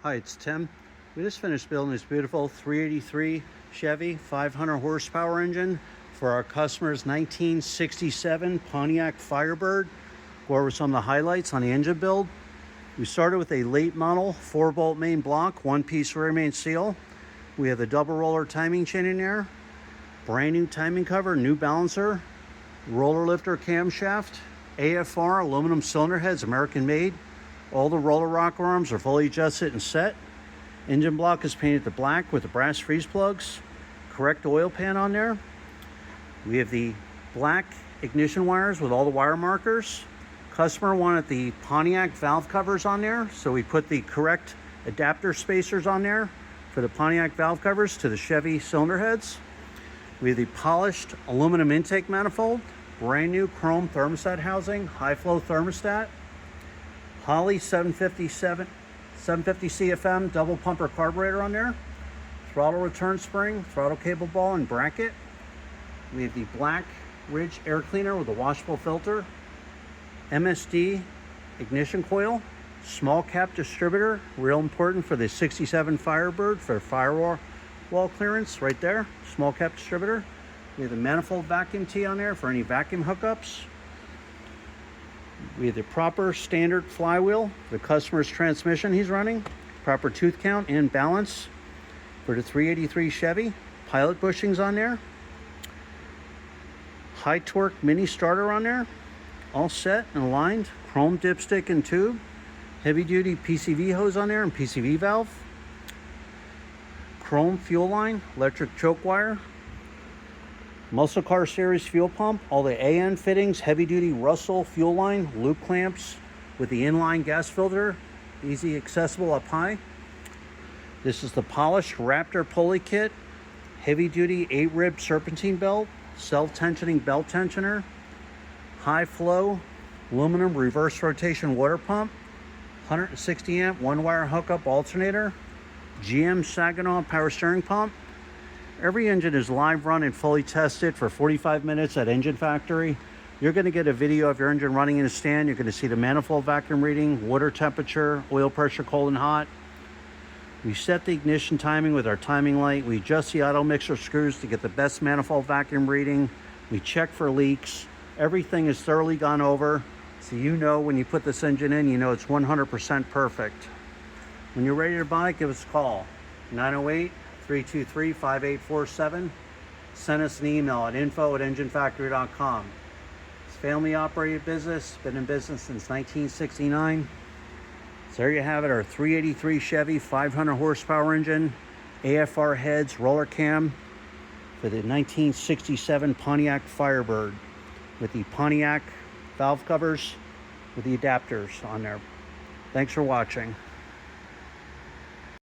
Hi, it's Tim. We just finished building this beautiful 383 Chevy 500 horsepower engine for our customer's 1967 Pontiac Firebird. Go over some of the highlights on the engine build. We started with a late model 4-bolt main block, 1-piece rear main seal. We have the double roller timing chain in there, brand new timing cover, new balancer, roller lifter camshaft, AFR aluminum cylinder heads, American made. All the roller rocker arms are fully adjusted and set. Engine block is painted to black with the brass freeze plugs. Correct oil pan on there. We have the black ignition wires with all the wire markers. Customer wanted the Pontiac valve covers on there, so we put the correct adapter spacers on there for the Pontiac valve covers to the Chevy cylinder heads. We have the polished aluminum intake manifold, brand new chrome thermostat housing, high flow thermostat. Holley 750 CFM double pumper carburetor on there. Throttle return spring, throttle cable ball and bracket. We have the black Ridge air cleaner with a washable filter. MSD ignition coil. Small cap distributor, real important for the 67 Firebird for firewall clearance right there. Small cap distributor. We have the manifold vacuum tee on there for any vacuum hookups. We have the proper standard flywheel, the customer's transmission he's running, proper tooth count and balance for the 383 Chevy. Pilot bushings on there. High torque mini starter on there. All set and aligned. Chrome dipstick and tube. Heavy duty PCV hose on there and PCV valve. Chrome fuel line, electric choke wire. Muscle Car Series fuel pump, all the AN fittings, heavy duty Russell fuel line, loop clamps with the inline gas filter, easy accessible up high. This is the polished Wraptor pulley kit, heavy duty 8-rib serpentine belt, self-tensioning belt tensioner, high flow aluminum reverse rotation water pump, 160 amp 1-wire hookup alternator, GM Saginaw power steering pump. Every engine is live run and fully tested for 45 minutes at Engine Factory. You're going to get a video of your engine running in a stand. You're going to see the manifold vacuum reading, water temperature, oil pressure cold and hot. We set the ignition timing with our timing light. We adjust the auto mixer screws to get the best manifold vacuum reading. We check for leaks. Everything is thoroughly gone over. So you know when you put this engine in, you know it's 100% perfect. When you're ready to buy, give us a call. 908-323-5847. Send us an email at info@enginefactory.com. It's a family operated business, been in business since 1969. So there you have it, our 383 Chevy 500 horsepower engine, AFR heads, roller cam for the 1967 Pontiac Firebird with the Pontiac valve covers with the adapters on there. Thanks for watching.